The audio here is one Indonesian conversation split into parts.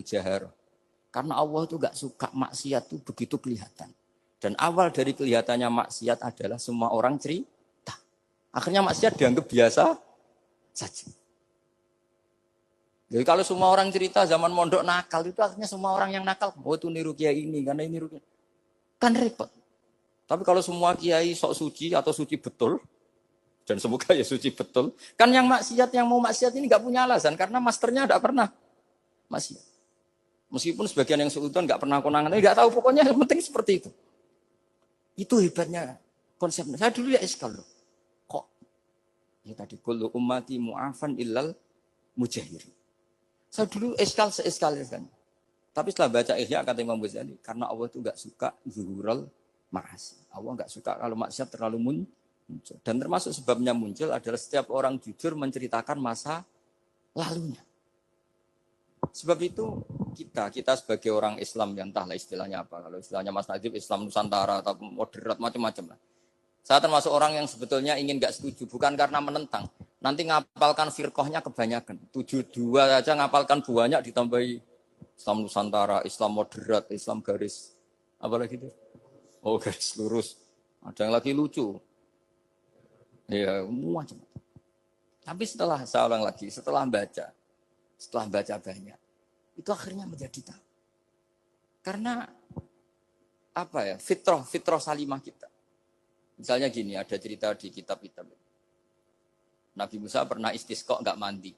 mujaharah. Karena Allah itu enggak suka maksiat itu begitu kelihatan. Dan awal dari kelihatannya maksiat adalah semua orang cerita. Akhirnya maksiat dianggap biasa saja. Jadi kalau semua orang cerita zaman mondok nakal itu akhirnya semua orang yang nakal. Oh itu niru kiai ini karena ini niru kiai. Kan repot. Tapi kalau semua kiai sok suci atau suci betul. Dan semoga ya suci betul. Kan yang maksiat, yang mau maksiat ini nggak punya alasan. Karena masternya tidak pernah maksiat. Meskipun sebagian yang seutuhan nggak pernah konangan. Nggak tahu pokoknya yang penting seperti itu. Itu hebatnya konsepnya. Saya dulu ya eskal loh. Kok? Ya tadi. Kullu ummati mu'afan illal mujahir. Saya dulu se-eskal. Tapi setelah baca Ihya kata Imam Ghazali. Karena Allah itu nggak suka zuhurul ma'asi. Allah nggak suka kalau maksiat terlalu muncul. Dan termasuk sebabnya muncul adalah setiap orang jujur menceritakan masa lalunya. Sebab itu kita sebagai orang Islam yang entahlah istilahnya apa. Kalau istilahnya Mas Najib Islam Nusantara atau moderat macam-macam lah. Saya termasuk orang yang sebetulnya ingin gak setuju. Bukan karena menentang. Nanti ngapalkan firqahnya kebanyakan. 72 aja ngapalkan banyak ditambahi Islam Nusantara, Islam moderat, Islam garis. Apa lagi itu? Oh garis lurus. Ada yang lagi lucu. Ya macam. Tapi saya ulang lagi, setelah baca banyak, itu akhirnya menjadi tahu. Karena apa ya, fitrah salimah kita. Misalnya gini, ada cerita di kitab-kitab. Nabi Musa pernah istisqa enggak mandi.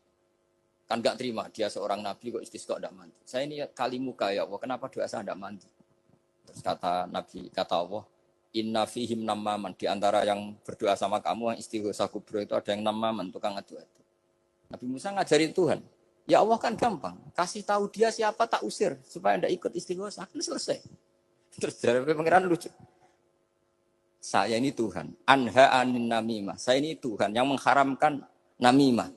Kan enggak terima, dia seorang nabi kok istisqa enggak mandi. Saya ini kali muka ya Allah, kenapa doa saya enggak mandi? Terus kata Allah, inna fihim namaman, di antara yang berdoa sama kamu yang istighosa kubro itu ada yang namaman, tukang adu-adu. Nabi Musa ngajarin Tuhan. Ya Allah kan gampang, kasih tahu dia siapa tak usir supaya tidak ikut istighosa, kan selesai. Terus dari pengiran lucu. Saya ini Tuhan, anha anin namimah. Saya ini Tuhan yang mengharamkan namimah.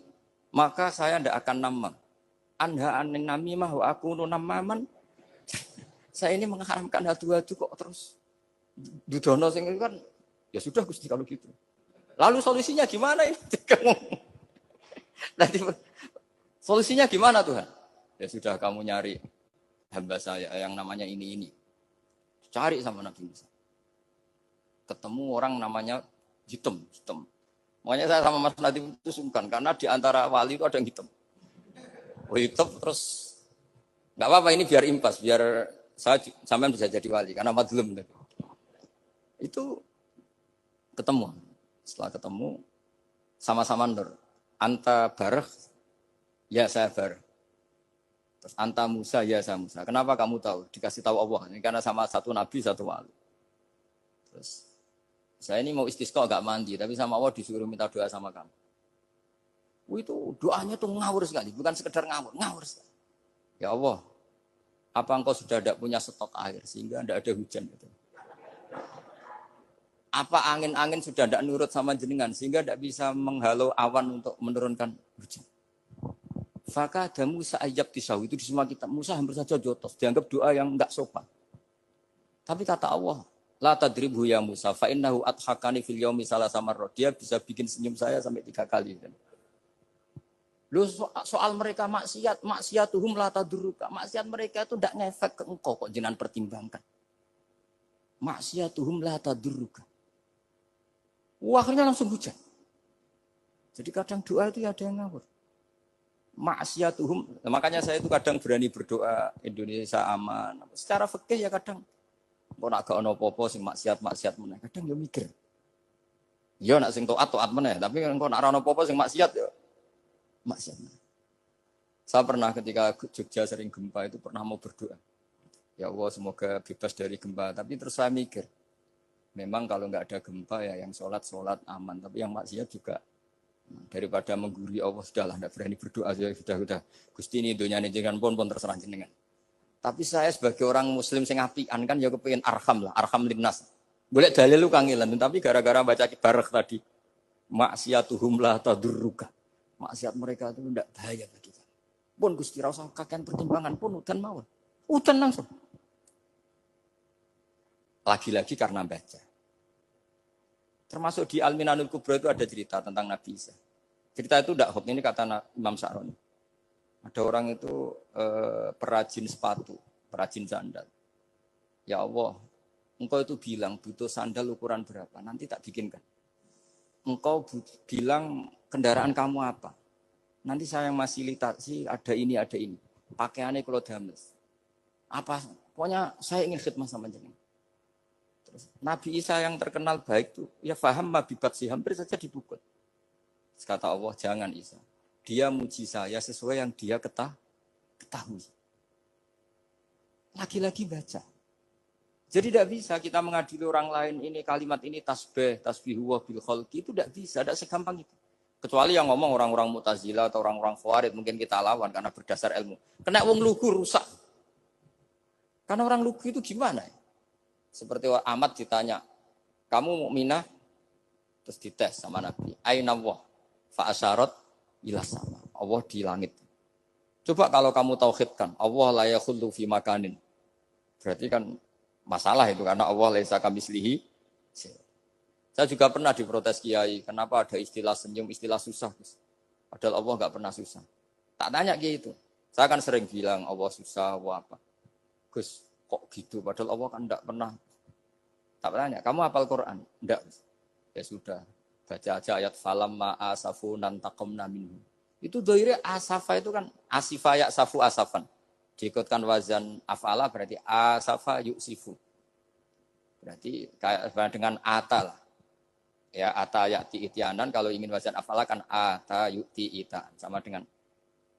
Maka saya tidak akan namam. Anha anin namimah wa akunu namaman. Saya ini mengharamkan adu-adu kok terus. Dudono sing kan ya sudah Gusti kalau gitu. Lalu solusinya gimana ini? Nanti solusinya gimana Tuhan? Ya sudah kamu nyari hamba saya yang namanya ini. Cari sama Nabi Musa. Ketemu orang namanya hitam. Makanya saya sama Mas Nadiem itu sungkan karena di antara wali itu ada yang hitam. Oh hitam terus nggak apa-apa ini biar impas, biar saya sampean bisa jadi wali karena madlum. Itu ketemu. Setelah ketemu sama-sama nur. Anta barah, ya saya barah. Terus anta Musa, ya saya Musa. Kenapa kamu tahu? Dikasih tahu Allah. Ini karena sama satu nabi, satu wali. Terus saya ini mau istisqa enggak mandi, tapi sama Allah disuruh minta doa sama kamu. Itu doanya tuh ngawur sekali, bukan sekedar ngawur sekali. Ya Allah, apa engkau sudah tidak punya stok air sehingga tidak ada hujan gitu. Apa angin-angin sudah tidak nurut sama jenengan sehingga tidak bisa menghalau awan untuk menurunkan hujan. Faka ada Musa ayab tisau itu di semua kitab Musa hampir saja jotos dianggap doa yang enggak sopan. Tapi kata Allah, la tadribhu ya Musa fa innahu adhakani fil yaumi salasa marrat. Dia bisa bikin senyum saya sampai 3 kali. Lu soal mereka maksiatuhum la tadurruka. Maksiat mereka itu tidak ngefek ke engkau kok jenengan pertimbangkan. Maksiatuhum la tadurruka. Akhirnya langsung hujan. Jadi kadang doa itu ada yang ngawur. Maksiatuhum, makanya saya itu kadang berani berdoa Indonesia aman. Secara fikih ya kadang kok nak gak ono apa-apa sing maksiat meneh. Kadang yo mikir. Ya nak sing taat meneh, tapi kok nak ora ono apa-apa sing maksiat ya maksiat meneh. Saya pernah ketika Jogja sering gempa itu pernah mau berdoa. Ya Allah semoga bebas dari gempa, tapi terus saya mikir. Memang kalau enggak ada gempa ya yang sholat aman, tapi yang maksiat juga daripada menggurui Allah sudahlah enggak berani berdoa sudah. Gusti ini dunyane jenengan pun terserah jenengan. Tapi saya sebagai orang muslim sing apian kan ya kepengin arham linnas. Boleh dalil lu kangelan, tapi gara-gara baca barek tadi maksiatuhum la tadurruka. Maksiat mereka itu tidak bahaya bagi kita. Pun Gusti ra usah kakean pertimbangan pun udan mawon. Udan langsung. Lagi-lagi karena baca. Termasuk di Al-Minanul Kubra itu ada cerita tentang Nabi Isa. Cerita itu tidak hoax, ini kata Imam Sa'roni. Ada orang itu perajin sepatu, perajin sandal. Ya Allah, engkau itu bilang butuh sandal ukuran berapa, nanti tak bikinkan. Engkau bilang kendaraan kamu apa, nanti saya yang fasilitasi ada ini, ada ini. Pakaiannya kalau dames. Apa, pokoknya saya ingin khidmat sama jenengan. Terus Nabi Isa yang terkenal baik tuh, ya faham mabibat sih, hampir saja dipukul. Terus kata Allah, jangan Isa. Dia muji saya sesuai yang dia ketahui. Lagi-lagi baca. Jadi tidak bisa kita mengadili orang lain ini kalimat ini tasbih huwa bil khalqi itu tidak bisa, tidak segampang itu. Kecuali yang ngomong orang-orang Mu'tazilah atau orang-orang Khawarij mungkin kita lawan karena berdasar ilmu. Kena wong lugu rusak. Karena orang lugu itu gimana? Seperti Ahmad ditanya, kamu mukminah? Terus dites sama Nabi. Aina Allah fa asyarat ila sama. Allah di langit. Coba kalau kamu tauhidkan, Allah la yakhullu fi makanin. Berarti kan masalah itu karena Allah laisa kamislihi. Saya juga pernah diprotes kiai, kenapa ada istilah senyum, istilah susah. Padahal Allah enggak pernah susah. Tak tanya kiai itu. Saya kan sering bilang Allah susah, Allah apa. Gus, kok gitu? Padahal Allah kan enggak pernah. Tak tanya, kamu hafal Quran? Enggak. Ya sudah. Baca aja ayat falamma asafunan taqamna minhum. Itu doire asafa itu kan asifa ya safu asafan. Diikutkan wazan afala berarti asafa yuksifu. Berarti kayak dengan ata lah. Ya ata ya'ti ityanan kalau ingin wazan afala kan ata yu'ti ita sama dengan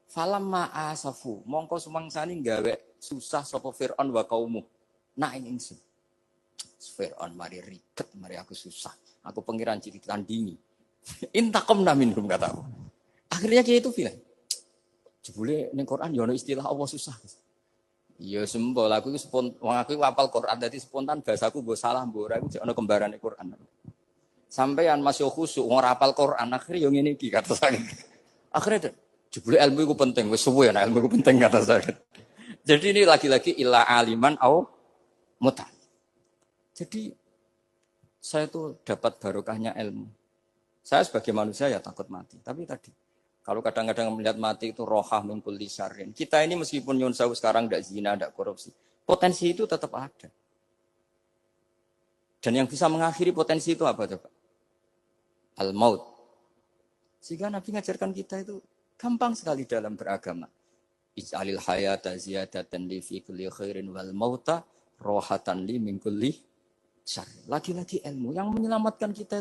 falamma asafu mongko sumangsani gawe susah sapa Firaun wa kaumu. Nah ingsun. Firaun mari ribet, mari aku susah. Aku pengiran ciri tandingi. Intaqamna minhum kata aku. Akhirnya kayak itu bilang. Jebule ning Quran ya ono istilah Allah susah. Ya sembol aku iku wong aku hafal Quran dadi spontan bahasaku mbok salah mbok ora iku ono kembarane Quran. Sampeyan masih khusuk ora hafal Quran akhirnya yo ngene iki kata saya. Akhirnya jebule ilmu iku penting wis suwe nek ilmu iku penting kata saya. Jadi ini lagi-lagi illa aliman au muta. Jadi saya tuh dapat barokahnya ilmu. Saya sebagai manusia ya takut mati. Tapi tadi, kalau kadang-kadang melihat mati itu rohah min kulli syarrin. Kita ini meskipun nyun sewu sekarang tidak zina, tidak korupsi. Potensi itu tetap ada. Dan yang bisa mengakhiri potensi itu apa coba? Al-maut. Sehingga Nabi ngajarkan kita itu gampang sekali dalam beragama. Ij'alil hayata ziyadatan li fi kulli khairin wal mauta rohatan li min kulli syarrin. Lagi-lagi ilmu yang menyelamatkan kita